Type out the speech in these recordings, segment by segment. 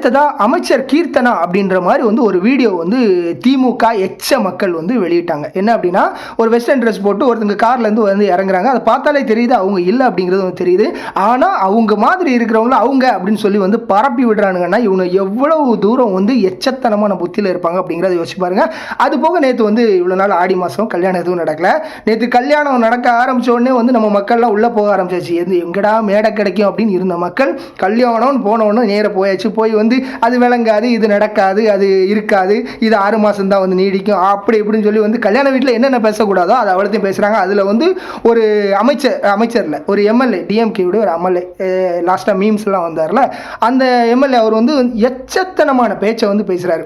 அடுத்ததா அமைச்சர் கீர்த்தனா அப்படின்ற மாதிரி வந்து ஒரு வீடியோ வந்து திமுக எச்ச மக்கள் வந்து வெளியிட்டாங்க. என்ன அப்படின்னா, ஒரு வெஸ்டர்ன் ட்ரெஸ் போட்டு ஒருத்தங்க கார்ல இருந்து வந்து இறங்குறாங்க. அதை பார்த்தாலே தெரியுது அவங்க இல்லை அப்படிங்கிறது வந்து தெரியுது. ஆனா அவங்க மாதிரி இருக்கிறவங்கள அவங்க அப்படின்னு சொல்லி வந்து பரப்பி விடுறானுங்கன்னா இவங்க எவ்வளவு தூரம் வந்து எச்சத்தனமான புத்தியில் இருப்பாங்க அப்படிங்கிறத யோசிச்சு பாருங்க. அது போக நேற்று வந்து இவ்வளோ நாள் ஆடி மாதம் கல்யாணம் எதுவும் நடக்கல. நேற்று கல்யாணம் நடக்க ஆரம்பிச்ச உடனே வந்து நம்ம மக்கள்லாம் உள்ளே போக ஆரம்பிச்சாச்சு. எங்கடா மேடை கிடைக்கும் அப்படின்னு இருந்த மக்கள் கல்யாணம்னு போனவொன்னே நேர போயாச்சு. போய் வந்து அது விளங்காது, இது நடக்காது, அது இருக்காது, இது 6 மாதம் தான் வந்து நீடிக்கும், அப்படி இப்படின்னு சொல்லி வந்து கல்யாண வீட்டில் என்னென்ன பேசக்கூடாதோ அதை அவ்வளோத்தையும் பேசுகிறாங்க. அதில் வந்து ஒரு அமைச்சரில் ஒரு எம்எல்ஏ, டிஎம்கேவுடைய ஒரு எம்எல்ஏ, லாஸ்ட்டாக மீம்ஸ்லாம் வந்தார்ல, அந்த எம்எல்ஏ அவர் வந்து எச்சத்தனமான பேச்சை வந்து பேசுகிறாரு.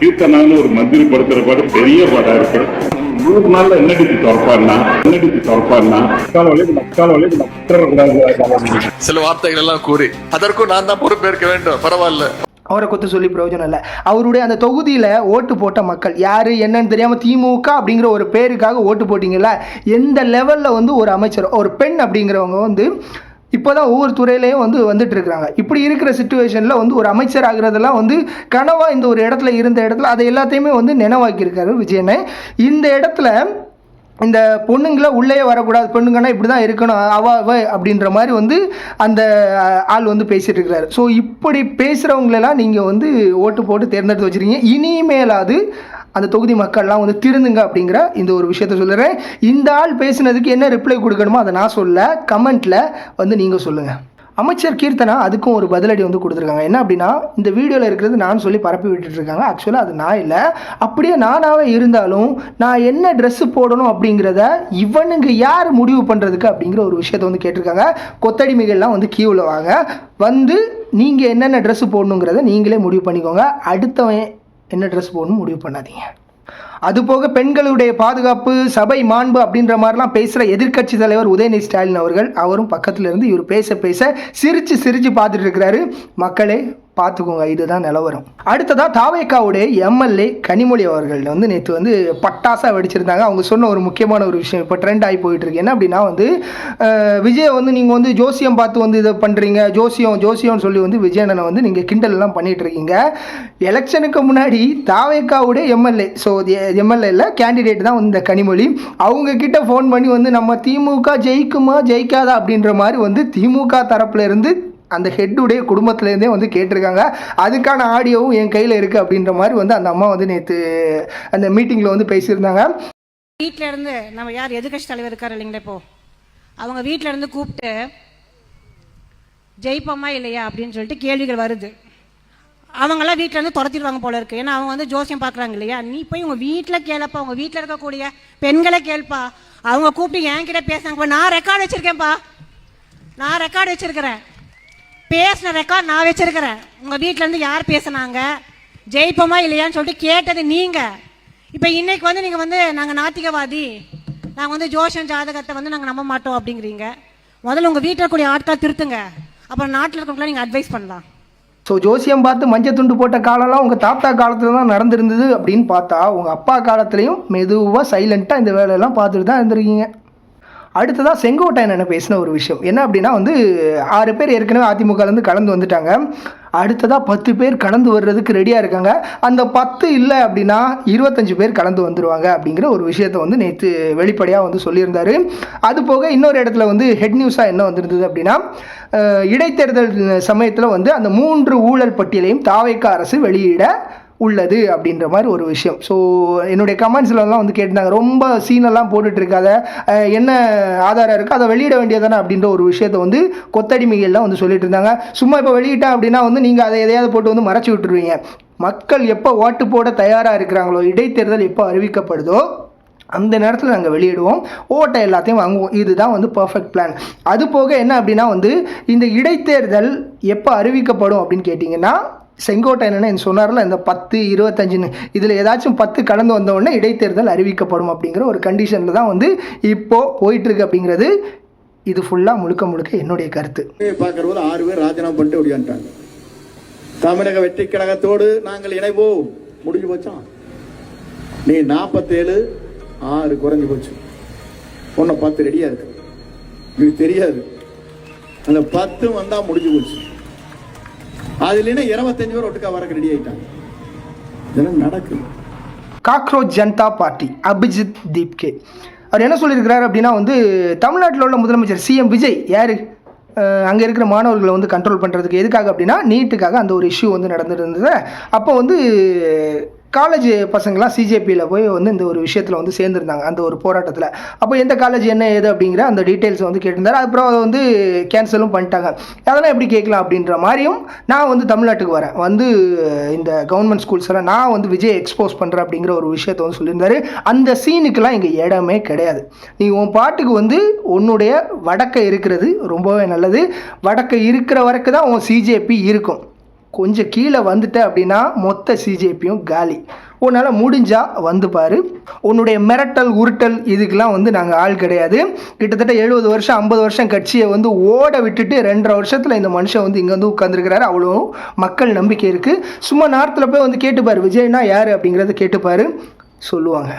கீர்த்தனான்னு ஒரு மந்திரி படுத்துற பாடு பெரிய பாடா இருக்கு. 100 நாள்ல என்ன டிச்சு திறப்பாருன்னா சில வார்த்தைகள் எல்லாம் கூறி அதற்கும் நான் தான் பொறுப்பேற்க வேண்டும். பரவாயில்ல, அவரை கொத்து சொல்லி பிரயோஜனம் இல்லை. அவருடைய அந்த தொகுதியில் ஓட்டு போட்ட மக்கள் யார் என்னன்னு தெரியாமல் திமுக அப்படிங்கிற ஒரு பேருக்காக ஓட்டு போட்டிங்கல்ல, எந்த லெவலில் வந்து ஒரு அமைச்சர், ஒரு பெண் அப்படிங்கிறவங்க வந்து இப்போ தான் ஒவ்வொரு துறையிலையும் வந்து வந்துட்டு இருக்கிறாங்க. இப்படி இருக்கிற சிச்சுவேஷனில் வந்து ஒரு அமைச்சர் ஆகிறதெல்லாம் வந்து கனவாக இந்த ஒரு இடத்துல இருந்த இடத்துல அதை எல்லாத்தையுமே வந்து நினைவாக்கியிருக்காரு விஜயனை. இந்த இடத்துல இந்த பொண்ணுங்களை உள்ளே வரக்கூடாது, பெண்ணுங்கன்னா இப்படி தான் இருக்கணும், அவ அப்படின்ற மாதிரி வந்து அந்த ஆள் வந்து பேசிகிட்டு இருக்கிறாரு. ஸோ இப்படி பேசுகிறவங்களெல்லாம் நீங்கள் வந்து ஓட்டு போட்டு தேர்ந்தெடுத்து வச்சுருக்கீங்க. இனிமேலாவது அந்த தொகுதி மக்கள்லாம் வந்து திருந்துங்க அப்படிங்கிற இந்த ஒரு விஷயத்த சொல்லுறேன். இந்த ஆள் பேசுனதுக்கு என்ன ரிப்ளை கொடுக்கணுமோ அதை நான் சொல்ல, கமெண்ட்டில் வந்து நீங்கள் சொல்லுங்கள். அமைச்சர் கீர்த்தனா அதுக்கும் ஒரு பதிலடி வந்து கொடுத்துருக்காங்க. என்ன அப்படின்னா, இந்த வீடியோவில் இருக்கிறது நான் சொல்லி பரப்பி விட்டுட்ருக்காங்க. ஆக்சுவலாக அது நான் இல்லை, அப்படியே நானாகவே இருந்தாலும் நான் என்ன ட்ரெஸ்ஸு போடணும் அப்படிங்கிறத இவனுங்க யார் முடிவு பண்ணுறதுக்கு அப்படிங்கிற ஒரு விஷயத்தை வந்து கேட்டிருக்காங்க. கொத்தடிமைகள்லாம் வந்து கியூவில் வாங்க, வந்து நீங்கள் என்னென்ன ட்ரெஸ்ஸு போடணுங்கிறத நீங்களே முடிவு பண்ணிக்கோங்க. அடுத்தவன் என்ன ட்ரெஸ் போடணும் முடிவு பண்ணாதீங்க. அதுபோக பெண்களுடைய பாதுகாப்பு, சபை மாண்பு அப்படின்ற மாதிரிலாம் பேசுகிற எதிர்க்கட்சி தலைவர் உதயநிதி ஸ்டாலின் அவர்கள், அவரும் பக்கத்தில் இருந்து இவர் பேச சிரித்து பார்த்துட்டு இருக்கிறாரு. மக்களே பார்த்துக்கோங்க, இதுதான் நிலவரம். அடுத்ததாக தாவேக்காவுடைய எம்எல்ஏ கனிமொழி அவர்கள் வந்து நேற்று வந்து பட்டாசாக வெடிச்சிருந்தாங்க. அவங்க சொன்ன ஒரு முக்கியமான ஒரு விஷயம் இப்போ ட்ரெண்ட் ஆகி போயிட்டுருக்கு. என்ன அப்படின்னா வந்து விஜய் வந்து நீங்கள் வந்து ஜோசியம் பார்த்து வந்து இதை பண்ணுறீங்க, ஜோசியம்னு சொல்லி வந்து விஜயனை வந்து நீங்கள் கிண்டல்லாம் பண்ணிகிட்டு இருக்கீங்க. எலெக்ஷனுக்கு முன்னாடி தாவேக்காவுடைய எம்எல்ஏ, ஸோ எம்எல்ஏல கேண்டிடேட் தான் வந்து இந்த கனிமொழி, அவங்க கிட்ட ஃபோன் பண்ணி வந்து நம்ம திமுக ஜெயிக்குமா ஜெயிக்காதா அப்படின்ற மாதிரி வந்து திமுக தரப்புல இருந்து அந்த ஹெட்டுடைய குடும்பத்திலேருந்தே வந்து கேட்டிருக்காங்க. அதுக்கான ஆடியோவும் என் கையில் இருக்குது அப்படின்ற மாதிரி வந்து அந்த அம்மா வந்து நேற்று அந்த மீட்டிங்கில் வந்து பேசியிருந்தாங்க. வீட்டில் இருந்து நம்ம யார் எதிர்க்கட்சி தலைவர் இருக்கார் இல்லைங்களா, இப்போ அவங்க வீட்டில் இருந்து கூப்பிட்டு ஜெயிப்போமா இல்லையா அப்படின்னு சொல்லிட்டு கேள்விகள் வருது. அவங்களாம் வீட்டில் இருந்து துரத்திடுவாங்க போல இருக்கு. ஏன்னா அவங்க வந்து ஜோசியம் பார்க்குறாங்க இல்லையா. நீ போய் உங்கள் வீட்டில் கேளப்பா, உங்கள் வீட்டில் இருக்கக்கூடிய பெண்களை கேள்ப்பா. அவங்க கூப்பிட்டு என்கிட்ட பேசுனாங்கப்பா, நான் ரெக்கார்டு வச்சுருக்கேன்ப்பா, நான் ரெக்கார்டு வச்சுருக்கிறேன், பேசின ரெக்கார்ட் நான் வச்சிருக்கிறேன். உங்கள் வீட்டிலேருந்து யார் பேசுனாங்க, ஜெயிப்போமா இல்லையான்னு சொல்லிட்டு கேட்டது நீங்கள். இப்போ இன்னைக்கு வந்து நீங்கள் வந்து நாங்கள் நாத்திகவாதி, நாங்கள் வந்து ஜோஷன் ஜாதகத்தை வந்து நாங்கள் நம்ப மாட்டோம் அப்படிங்கிறீங்க. முதல்ல உங்கள் வீட்டில் இருக்கக்கூடிய ஆட்கள் திருத்துங்க, அப்புறம் நாட்டில் இருக்கவங்களாம் நீங்கள் அட்வைஸ் பண்ணலாம். ஸோ ஜோசியம் பார்த்து மஞ்சள் துண்டு போட்ட காலம்லாம் உங்கள் தாத்தா காலத்தில் தான் நடந்திருந்தது அப்படின்னு பார்த்தா உங்கள் அப்பா காலத்துலேயும் மெதுவாக சைலண்ட்டாக இந்த வேலையெல்லாம் பார்த்துட்டு தான் இருந்திருக்கீங்க. அடுத்ததாக செங்கோட்டையன் பேசின ஒரு விஷயம் என்ன அப்படின்னா வந்து 6 பேர் ஏற்கனவே அதிமுகலேருந்து கலந்து வந்துட்டாங்க. அடுத்ததாக 10 பேர் கலந்து வர்றதுக்கு ரெடியாக இருக்காங்க. அந்த 10 இல்லை அப்படின்னா 25 பேர் கலந்து வந்துடுவாங்க அப்படிங்கிற ஒரு விஷயத்தை வந்து நேற்று வெளிப்படையாக வந்து சொல்லியிருந்தார். அது போக இன்னொரு இடத்துல வந்து ஹெட் நியூஸாக என்ன வந்திருந்தது அப்படின்னா, இடைத்தேர்தல் சமயத்தில் வந்து அந்த 3 ஊழல் பட்டியலையும் தாவேக்கா அரசு வெளியிட உள்ளது அப்படின்ற மாதிரி ஒரு விஷயம். ஸோ என்னுடைய கமெண்ட்ஸ்லாம் வந்து கேட்டிருந்தாங்க, ரொம்ப சீனெல்லாம் போட்டுட்ருக்காத, என்ன ஆதாரம் இருக்குது அதை வெளியிட வேண்டியதானே அப்படின்ற ஒரு விஷயத்தை வந்து கொத்தடிமைகள்லாம் வந்து சொல்லிட்டு இருந்தாங்க. சும்மா இப்போ வெளியிட்டேன் அப்படின்னா வந்து நீங்கள் அதை எதையாவது போட்டு வந்து மறைச்சி விட்டுருவீங்க. மக்கள் எப்போ ஓட்டு போட தயாராக இருக்கிறாங்களோ, இடைத்தேர்தல் எப்போ அறிவிக்கப்படுதோ அந்த நேரத்தில் நாங்கள் வெளியிடுவோம், ஓட்டை எல்லாத்தையும் வாங்குவோம். இதுதான் வந்து பர்ஃபெக்ட் பிளான். அது போக என்ன அப்படின்னா வந்து இந்த இடைத்தேர்தல் எப்போ அறிவிக்கப்படும் அப்படின்னு கேட்டிங்கன்னா, செங்கோட்டையன் சொன்னார்ல இந்த 10, 25 இதில் ஏதாச்சும் 10 கலந்து வந்தவுடனே இடைத்தேர்தல் அறிவிக்கப்படும் அப்படிங்கிற ஒரு கண்டிஷனில் தான் வந்து இப்போது போயிட்டுருக்கு அப்படிங்கிறது. இது ஃபுல்லாக முழுக்க என்னுடைய கருத்து. பார்க்குற போது 6 பேர் ராஜினாமா பண்ணிட்டு ஓடியான்ட்டாங்க. தமிழக வெற்றி கழகத்தோடு நாங்கள் இணைவோம், முடிஞ்சு போச்சான். நீ 47, 6 குறைஞ்சி போச்சு, ஒன்று 10 ரெடியாக இருக்கு. இது தெரியாது, அந்த 10 வந்தால் முடிஞ்சு போச்சு. அது இல்லைன்னா 25 பேர் ஒட்டுக்கா வரக்கு ரெடி ஆயிட்டாங்க. இதெல்லாம் நடக்குது. காக்ரோச் ஜனதா பார்ட்டி அபிஜித் தீப்கே அவர் என்ன சொல்லியிருக்கிறாரு அப்படின்னா வந்து தமிழ்நாட்டில் உள்ள முதலமைச்சர் சிஎம் விஜய் யார் அங்கே இருக்கிற மாணவர்களை வந்து கண்ட்ரோல் பண்ணுறதுக்கு எதுக்காக அப்படின்னா நீட்டுக்காக அந்த ஒரு இஷ்யூ வந்து நடந்துட்டு இருந்தது. அப்போ வந்து காலேஜ் பசங்களாம் சிஜேபியில் போய் வந்து இந்த ஒரு விஷயத்தில் வந்து சேர்ந்துருந்தாங்க அந்த ஒரு போராட்டத்தில். அப்போ எந்த காலேஜ் என்ன ஏது அப்படிங்கிற அந்த டீட்டெயில்ஸ் வந்து கேட்டிருந்தாரு. அப்புறம் அதை வந்து கேன்சலும் பண்ணிட்டாங்க. அதெல்லாம் எப்படி கேட்கலாம் அப்படின்ற மாதிரியும் நான் வந்து தமிழ்நாட்டுக்கு வரேன் வந்து இந்த கவர்மெண்ட் ஸ்கூல்ஸ் எல்லாம் நான் வந்து விஜய் எக்ஸ்போஸ் பண்ணுறேன் அப்படிங்கிற ஒரு விஷயத்தை வந்து சொல்லியிருந்தாரு. அந்த சீனுக்கெல்லாம் இங்கே இடமே கிடையாது. நீ உன் பாட்டுக்கு வந்து உன்னுடைய வடக்கை இருக்கிறது ரொம்பவே நல்லது. வடக்கை இருக்கிற வரைக்கும் தான் உன் சிஜேபி இருக்கும். கொஞ்சம் கீழே வந்துட்ட அப்படின்னா மொத்த சிஜேபியும் காலி. உன்னால் முடிஞ்சால் வந்து பாரு. உன்னுடைய மிரட்டல் உருட்டல் இதுக்கெல்லாம் வந்து நாங்கள் ஆள் கிடையாது. கிட்டத்தட்ட 70 வருஷம் 50 வருஷம் கட்சியை வந்து ஓட விட்டுட்டு 2.5 வருஷத்தில் இந்த மனுஷன் வந்து இங்கே வந்து உட்காந்துருக்கிறாரு. அவ்வளோ மக்கள் நம்பிக்கை இருக்குது. சும்மா நார்த்தில் போய் வந்து கேட்டுப்பார் விஜய்னா யார் அப்படிங்கிறத கேட்டுப்பார், சொல்லுவாங்க.